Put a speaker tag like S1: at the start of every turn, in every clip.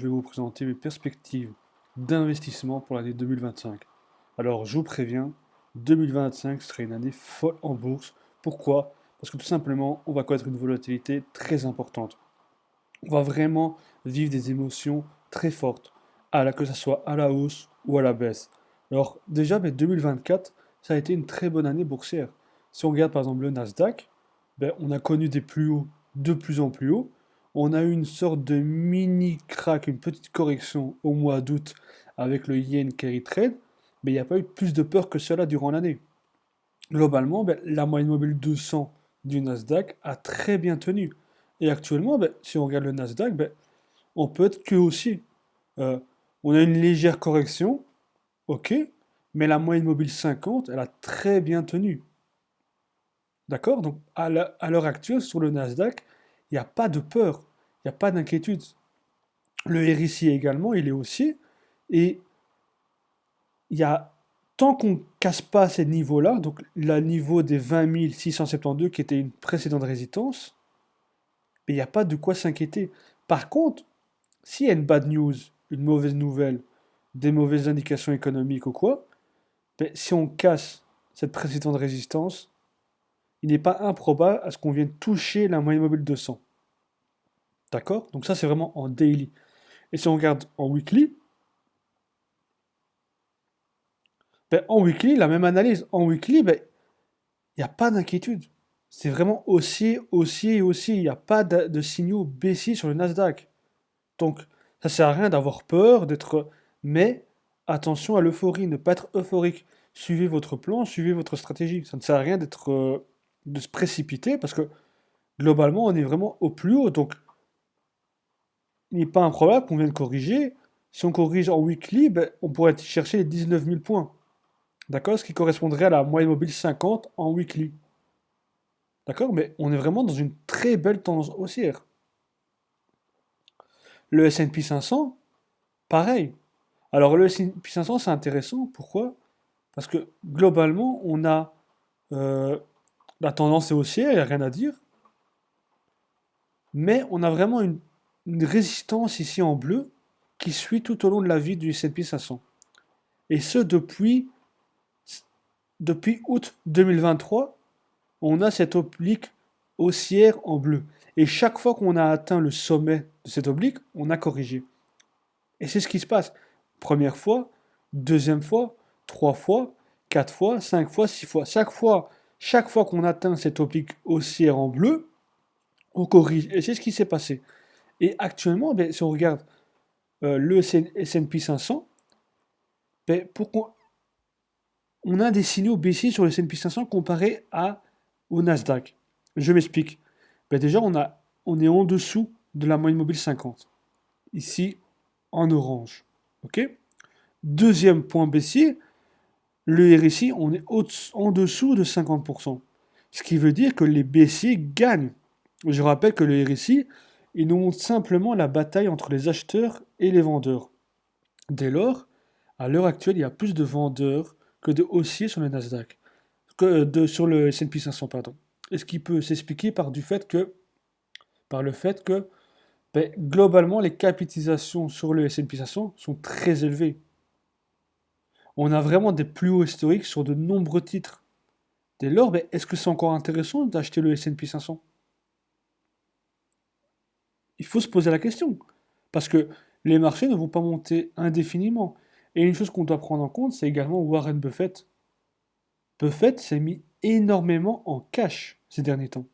S1: Je vais vous présenter mes perspectives d'investissement pour l'année 2025. Alors, je vous préviens, 2025 serait une année folle en bourse. Pourquoi? Parce que tout simplement, on va connaître une volatilité très importante. On va vraiment vivre des émotions très fortes, que ce soit à la hausse ou à la baisse. Alors, déjà, 2024, ça a été une très bonne année boursière. Si on regarde par exemple le Nasdaq, on a connu des plus hauts de plus en plus hauts. On a eu une sorte de mini crack, une petite correction au mois d'août avec le yen carry trade, mais il n'y a pas eu plus de peur que cela durant l'année. Globalement, la moyenne mobile 200 du Nasdaq a très bien tenu. Et actuellement, si on regarde le Nasdaq, on peut être que aussi. Euh, on a une légère correction, ok, mais la moyenne mobile 50, elle a très bien tenu. D'accord? Donc, à l'heure actuelle, sur le Nasdaq, il n'y a pas de peur, il n'y a pas d'inquiétude. Le RSI également, il est haussier. Et il y a, tant qu'on ne casse pas ces niveaux-là, donc le niveau des 20 672 qui était une précédente résistance, mais il n'y a pas de quoi s'inquiéter. Par contre, s'il y a une bad news, une mauvaise nouvelle, des mauvaises indications économiques ou quoi, si on casse cette précédente résistance, il n'est pas improbable à ce qu'on vienne toucher la moyenne mobile 200. D'accord? Donc ça, c'est vraiment en daily. Et si on regarde en weekly, en weekly, la même analyse. En weekly, il n'y a pas d'inquiétude. C'est vraiment haussier, haussier et haussier. Il n'y a pas de signaux baissiers sur le Nasdaq. Donc, ça sert à rien d'avoir peur, d'être. Mais attention à l'euphorie, ne pas être euphorique. Suivez votre plan, suivez votre stratégie. Ça ne sert à rien de se précipiter parce que globalement, on est vraiment au plus haut. Donc, il n'est pas improbable qu'on vienne corriger. Si on corrige en weekly, on pourrait chercher les 19 000 points. D'accord? Ce qui correspondrait à la moyenne mobile 50 en weekly. D'accord? Mais on est vraiment dans une très belle tendance haussière. Le S&P 500, pareil. Alors le S&P 500, c'est intéressant. Pourquoi? Parce que globalement, on a euh, la tendance est haussière, il n'y a rien à dire. Mais on a vraiment une résistance ici en bleu qui suit tout au long de la vie du S&P 500. Et ce, depuis août 2023, on a cette oblique haussière en bleu. Et chaque fois qu'on a atteint le sommet de cette oblique, on a corrigé. Et c'est ce qui se passe. Première fois, deuxième fois, trois fois, quatre fois, cinq fois, six fois. Chaque fois qu'on atteint cette oblique haussière en bleu, on corrige. Et c'est ce qui s'est passé. Et actuellement, si on regarde le S&P 500, pourquoi on a des signaux baissiers sur le S&P 500 comparé au Nasdaq. Je m'explique. Déjà, on est en dessous de la moyenne mobile 50. Ici, en orange. OK? Deuxième point baissier, le RSI, on est en dessous de 50%. Ce qui veut dire que les baissiers gagnent. Je rappelle que le RSI, il nous montre simplement la bataille entre les acheteurs et les vendeurs. Dès lors, à l'heure actuelle, il y a plus de vendeurs que de haussiers sur le Nasdaq, sur le S&P 500, pardon. Et ce qui peut s'expliquer par le fait que globalement, les capitalisations sur le S&P 500 sont très élevées. On a vraiment des plus hauts historiques sur de nombreux titres. Dès lors, est-ce que c'est encore intéressant d'acheter le S&P 500? Il faut se poser la question. Parce que les marchés ne vont pas monter indéfiniment. Et une chose qu'on doit prendre en compte, c'est également Warren Buffett. Buffett s'est mis énormément en cash ces derniers temps.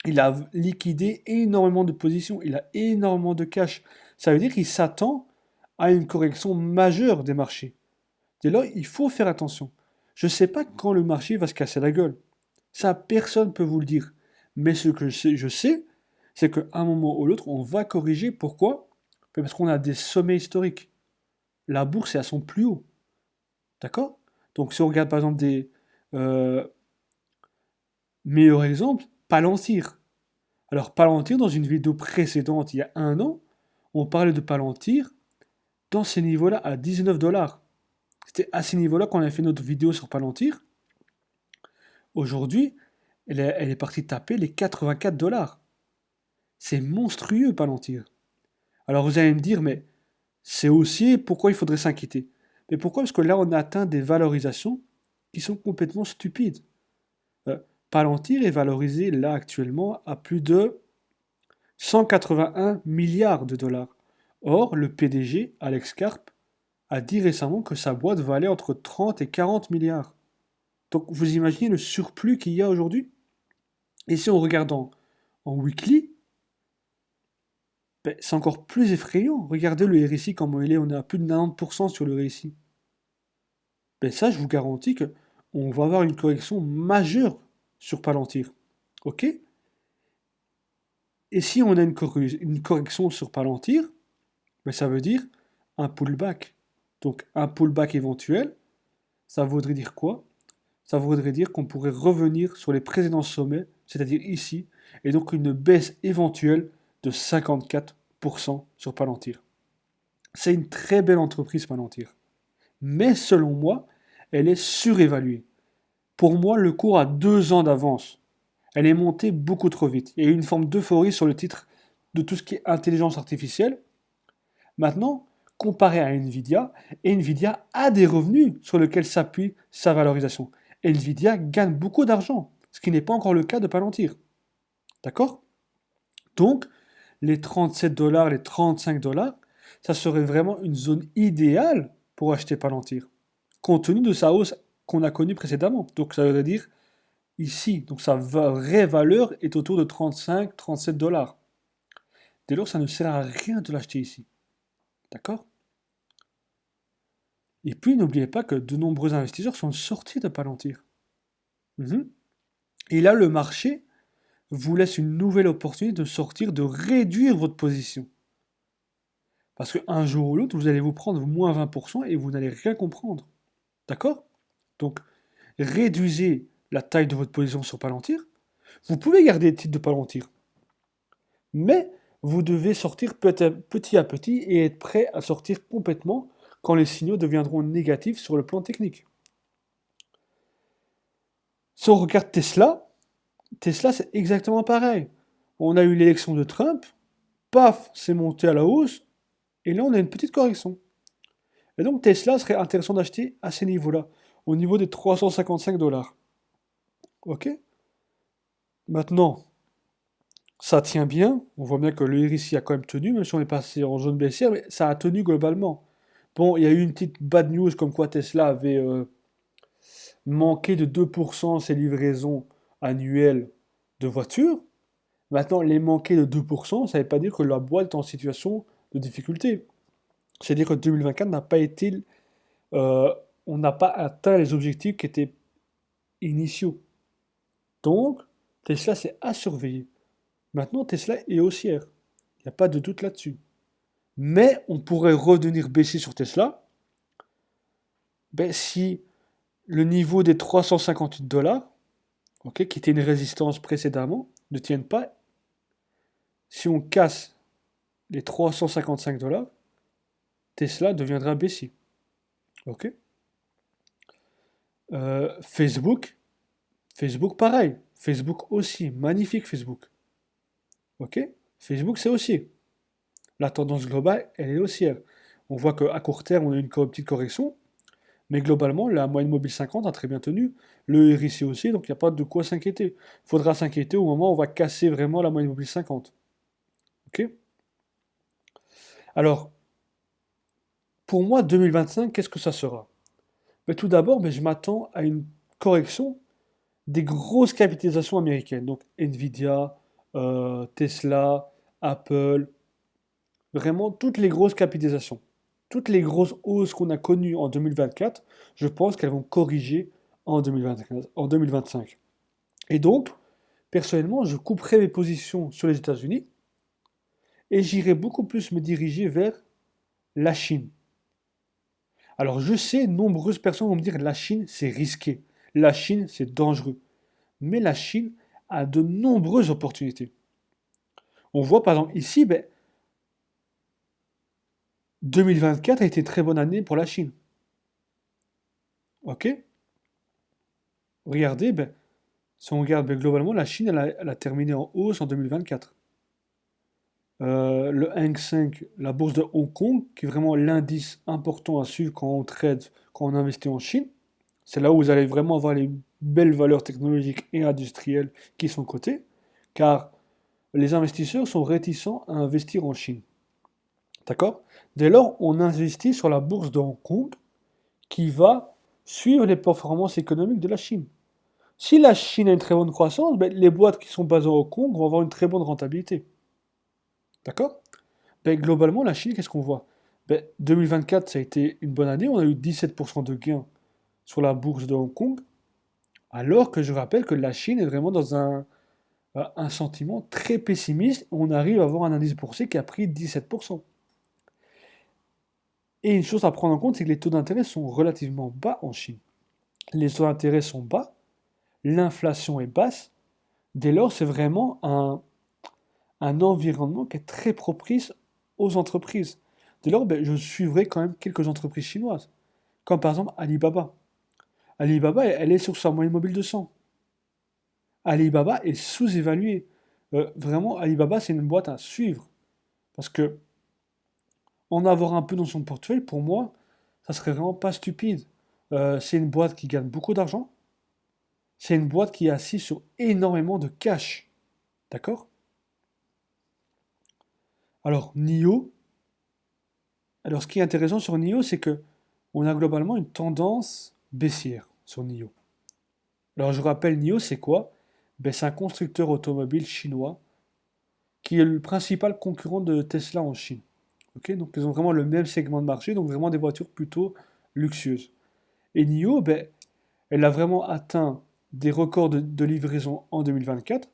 S1: Il a liquidé énormément de positions, il a énormément de cash. Ça veut dire qu'il s'attend à une correction majeure des marchés. Dès lors, il faut faire attention. Je ne sais pas quand le marché va se casser la gueule. Ça, personne ne peut vous le dire. Mais ce que je sais, c'est qu'à un moment ou l'autre, on va corriger. Pourquoi? Parce qu'on a des sommets historiques. La bourse est à son plus haut. D'accord? Donc si on regarde par exemple euh, meilleurs exemples, Palantir. Alors Palantir, dans une vidéo précédente, il y a un an, on parlait de Palantir dans ces niveaux-là à 19 dollars. C'était à ces niveaux-là qu'on a fait notre vidéo sur Palantir. Aujourd'hui, elle est partie taper les 84 dollars. C'est monstrueux, Palantir. Alors vous allez me dire, mais c'est haussier, pourquoi il faudrait s'inquiéter? Mais pourquoi? Parce que là, on atteint des valorisations qui sont complètement stupides. Euh, Palantir est valorisé là actuellement à plus de 181 milliards de dollars. Or, le PDG, Alex Karp, a dit récemment que sa boîte valait entre 30 et 40 milliards. Donc vous imaginez le surplus qu'il y a aujourd'hui? Et si on regarde en weekly, ben, c'est encore plus effrayant. Regardez le RSI comment il est, on est à plus de 90% sur le RSI. Ben ça, je vous garantis que on va avoir une correction majeure sur Palantir. Ok? Et si on a une correction sur Palantir, ben ça veut dire un pullback. Donc un pullback éventuel, ça voudrait dire quoi? Ça voudrait dire qu'on pourrait revenir sur les précédents sommets, c'est-à-dire ici, et donc une baisse éventuelle de 54% sur Palantir. C'est une très belle entreprise Palantir. Mais selon moi, elle est surévaluée. Pour moi, le cours a 2 ans d'avance. Elle est montée beaucoup trop vite. Il y a eu une forme d'euphorie sur le titre de tout ce qui est intelligence artificielle. Maintenant, comparé à Nvidia, Nvidia a des revenus sur lesquels s'appuie sa valorisation. Nvidia gagne beaucoup d'argent, ce qui n'est pas encore le cas de Palantir. D'accord? Donc, les 37 dollars, les 35 dollars, ça serait vraiment une zone idéale pour acheter Palantir, compte tenu de sa hausse qu'on a connue précédemment. Donc, ça veut dire ici, donc sa vraie valeur est autour de 35-37 dollars. Dès lors, ça ne sert à rien de l'acheter ici. D'accord? Et puis, n'oubliez pas que de nombreux investisseurs sont sortis de Palantir. Mhm. Et là, le marché vous laisse une nouvelle opportunité de sortir, de réduire votre position. Parce qu'un jour ou l'autre, vous allez vous prendre moins 20% et vous n'allez rien comprendre. D'accord? Donc, réduisez la taille de votre position sur Palantir. Vous pouvez garder les titres de Palantir. Mais vous devez sortir petit à petit et être prêt à sortir complètement quand les signaux deviendront négatifs sur le plan technique. Si on regarde Tesla, Tesla c'est exactement pareil. On a eu l'élection de Trump, paf, c'est monté à la hausse, et là on a une petite correction. Et donc Tesla serait intéressant d'acheter à ces niveaux-là, au niveau des 355 dollars. Ok? Maintenant, ça tient bien, on voit bien que le RSI a quand même tenu, même si on est passé en zone baissière, mais ça a tenu globalement. Bon, il y a eu une petite bad news comme quoi Tesla avait manqué de 2% ses livraisons annuelles de voitures. Maintenant, les manquer de 2%, ça ne veut pas dire que la boîte est en situation de difficulté. C'est-à-dire que 2024 n'a pas été, euh, on n'a pas atteint les objectifs qui étaient initiaux. Donc, Tesla, c'est à surveiller. Maintenant, Tesla est haussière. Il n'y a pas de doute là-dessus. Mais on pourrait revenir baisser sur Tesla ben, si le niveau des 358 dollars, ok, qui était une résistance précédemment, ne tienne pas. Si on casse les 355 dollars, Tesla deviendra baissier. Ok. Facebook, Facebook pareil. Facebook aussi, magnifique Facebook. Ok. Facebook c'est haussier. La tendance globale, elle est haussière. On voit qu'à court terme, on a une petite correction, mais globalement, la moyenne mobile 50 a très bien tenu. Le RSI aussi, donc il n'y a pas de quoi s'inquiéter. Il faudra s'inquiéter au moment où on va casser vraiment la moyenne mobile 50. Ok. Alors, pour moi, 2025, qu'est-ce que ça sera? Mais tout d'abord, je m'attends à une correction des grosses capitalisations américaines. Donc Nvidia, Tesla, Apple, vraiment toutes les grosses capitalisations. Toutes les grosses hausses qu'on a connues en 2024, je pense qu'elles vont corriger en 2025, en 2025. Et donc, personnellement, je couperai mes positions sur les États-Unis et j'irai beaucoup plus me diriger vers la Chine. Alors je sais, nombreuses personnes vont me dire la Chine, c'est risqué. La Chine, c'est dangereux. Mais la Chine a de nombreuses opportunités. On voit par exemple ici, 2024 a été une très bonne année pour la Chine. Ok? Regardez, si on regarde globalement, la Chine, elle a terminé en hausse en 2024. le Hang Seng, la bourse de Hong Kong, qui est vraiment l'indice important à suivre quand on trade, quand on investit en Chine. C'est là où vous allez vraiment avoir les belles valeurs technologiques et industrielles qui sont cotées, car les investisseurs sont réticents à investir en Chine. D'accord? Dès lors, on investit sur la bourse de Hong Kong qui va suivre les performances économiques de la Chine. Si la Chine a une très bonne croissance, ben, les boîtes qui sont basées à Hong Kong vont avoir une très bonne rentabilité. D'accord? Ben, globalement, la Chine, qu'est-ce qu'on voit? Ben, 2024, ça a été une bonne année. On a eu 17% de gains sur la bourse de Hong Kong, alors que je rappelle que la Chine est vraiment dans un sentiment très pessimiste. On arrive à avoir un indice boursier qui a pris 17%. Et une chose à prendre en compte, c'est que les taux d'intérêt sont relativement bas en Chine. Les taux d'intérêt sont bas, l'inflation est basse. Dès lors, c'est vraiment un environnement qui est très propice aux entreprises. Dès lors, ben, je suivrai quand même quelques entreprises chinoises, comme par exemple Alibaba. Alibaba, elle est sur sa moyenne mobile de 100. Alibaba est sous-évalué. Vraiment, Alibaba, c'est une boîte à suivre. Parce que en avoir un peu dans son portefeuille, pour moi, ça serait vraiment pas stupide. C'est une boîte qui gagne beaucoup d'argent. C'est une boîte qui est assise sur énormément de cash. D'accord? Alors, NIO, alors ce qui est intéressant sur NIO, c'est que on a globalement une tendance baissière sur NIO. Alors, je rappelle, NIO, c'est quoi? Ben, c'est un constructeur automobile chinois qui est le principal concurrent de Tesla en Chine. Ok, donc ils ont vraiment le même segment de marché, donc vraiment des voitures plutôt luxueuses. Et NIO, ben, elle a vraiment atteint des records de livraison en 2024.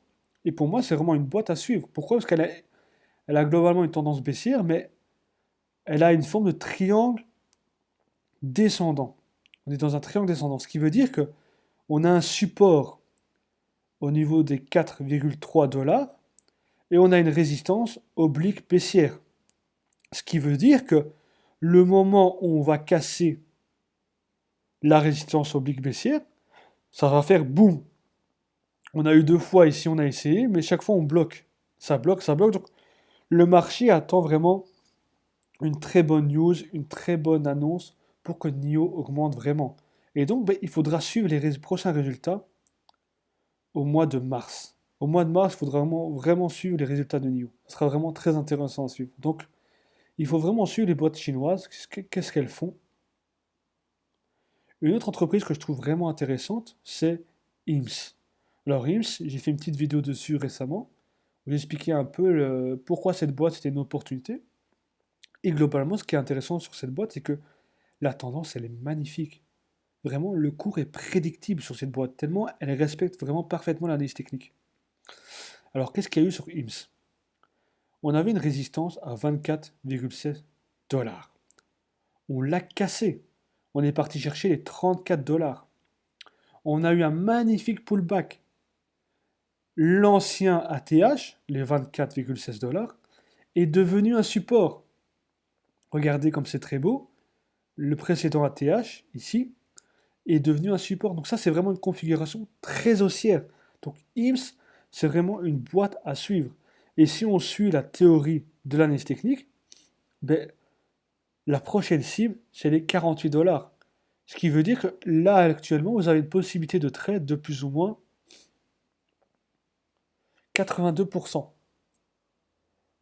S1: Et pour moi, c'est vraiment une boîte à suivre. Pourquoi? Parce qu'elle a globalement une tendance baissière, mais elle a une forme de triangle descendant. On est dans un triangle descendant, ce qui veut dire que on a un support au niveau des 4,3 dollars et on a une résistance oblique baissière. Ce qui veut dire que le moment où on va casser la résistance oblique baissière, ça va faire boum. On a eu deux fois ici, on a essayé, mais chaque fois on bloque. Ça bloque, ça bloque. Donc le marché attend vraiment une très bonne news, une très bonne annonce pour que NIO augmente vraiment. Et donc ben, il faudra suivre les prochains résultats au mois de mars. Au mois de mars, il faudra vraiment, vraiment suivre les résultats de NIO. Ce sera vraiment très intéressant à suivre. Donc il faut vraiment suivre les boîtes chinoises, qu'est-ce qu'elles font. Une autre entreprise que je trouve vraiment intéressante, c'est IMS. Alors IMS, j'ai fait une petite vidéo dessus récemment, où j'ai expliqué un peu pourquoi cette boîte c'était une opportunité. Et globalement, ce qui est intéressant sur cette boîte, c'est que la tendance, elle est magnifique. Vraiment, le cours est prédictible sur cette boîte, tellement elle respecte vraiment parfaitement l'analyse technique. Alors, qu'est-ce qu'il y a eu sur IMS? On avait une résistance à 24,16 dollars. On l'a cassé. On est parti chercher les 34 dollars. On a eu un magnifique pullback. L'ancien ATH, les 24,16 dollars, est devenu un support. Regardez comme c'est très beau. Le précédent ATH, ici, est devenu un support. Donc ça, c'est vraiment une configuration très haussière. Donc IMS, c'est vraiment une boîte à suivre. Et si on suit la théorie de l'analyse technique, ben, la prochaine cible, c'est les 48 dollars. Ce qui veut dire que là, actuellement, vous avez une possibilité de trade de plus ou moins 82%.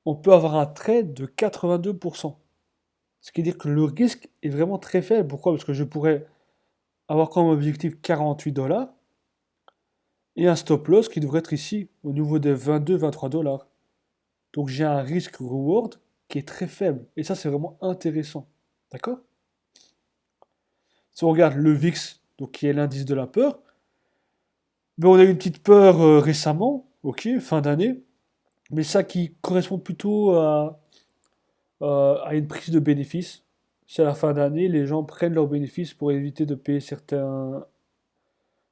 S1: On peut avoir un trade de 82%. Ce qui veut dire que le risque est vraiment très faible. Pourquoi? Parce que je pourrais avoir comme objectif 48 dollars et un stop loss qui devrait être ici au niveau des 22-23 dollars. Donc j'ai un risque reward qui est très faible. Et ça, c'est vraiment intéressant. D'accord? Si on regarde le VIX, donc qui est l'indice de la peur, ben on a eu une petite peur récemment, ok, fin d'année, mais ça qui correspond plutôt à une prise de bénéfices. C'est à la fin d'année, les gens prennent leurs bénéfices pour éviter de payer certains,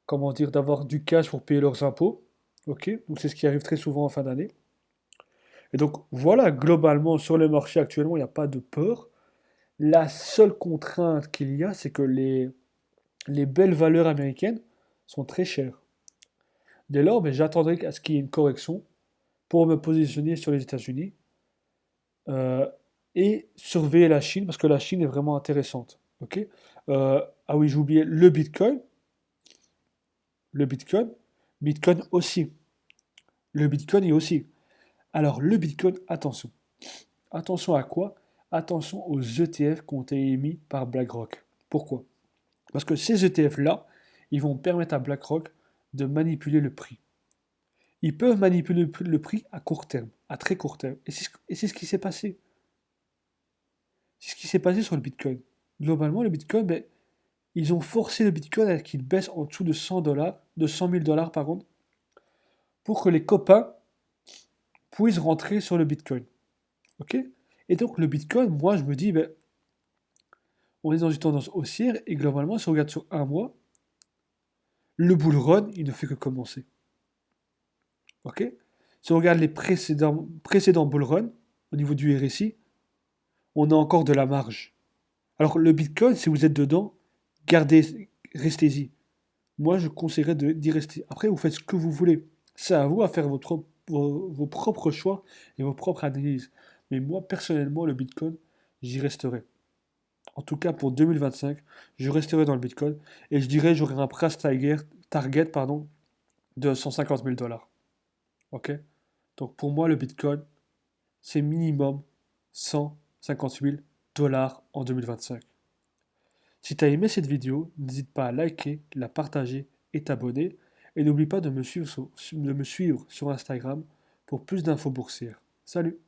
S1: comment dire, d'avoir du cash pour payer leurs impôts. Ok, donc c'est ce qui arrive très souvent en fin d'année. Et donc voilà, globalement sur le marché actuellement, il n'y a pas de peur. La seule contrainte qu'il y a, c'est que les belles valeurs américaines sont très chères. Dès lors, ben, j'attendrai à ce qu'il y ait une correction pour me positionner sur les États-Unis. Euh, et surveiller la Chine, parce que la Chine est vraiment intéressante. Ok. Ah oui, j'ai oublié le Bitcoin. Le Bitcoin. Bitcoin aussi. Le Bitcoin est aussi. Alors, le Bitcoin, attention. Attention à quoi? Attention aux ETF qui ont été émis par BlackRock. Pourquoi? Parce que ces ETF-là, ils vont permettre à BlackRock de manipuler le prix. Ils peuvent manipuler le prix à court terme, à très court terme. Et c'est ce qui s'est passé. C'est ce qui s'est passé sur le Bitcoin. Globalement, le Bitcoin, ben, ils ont forcé le Bitcoin à qu'il baisse en dessous de 100 dollars, de 100 000 dollars par contre, pour que les copains puissent rentrer sur le Bitcoin. Ok? Et donc le Bitcoin, moi je me dis, ben, on est dans une tendance haussière et globalement, si on regarde sur un mois, le bull run, il ne fait que commencer. Ok? Si on regarde les précédents bull run, au niveau du RSI, on a encore de la marge. Alors le Bitcoin, si vous êtes dedans, restez-y. Moi, je conseillerais d'y rester. Après, vous faites ce que vous voulez. C'est à vous à faire vos propres choix et vos propres analyses. Mais moi, personnellement, le Bitcoin, j'y resterai. En tout cas, pour 2025, je resterai dans le Bitcoin et je dirais j'aurai un price target pardon, de 150 000 dollars. Ok? Donc pour moi, le Bitcoin, c'est minimum 150 000 dollars en 2025. Si tu as aimé cette vidéo, n'hésite pas à liker, la partager et t'abonner. Et n'oublie pas de me suivre sur Instagram pour plus d'infos boursières. Salut!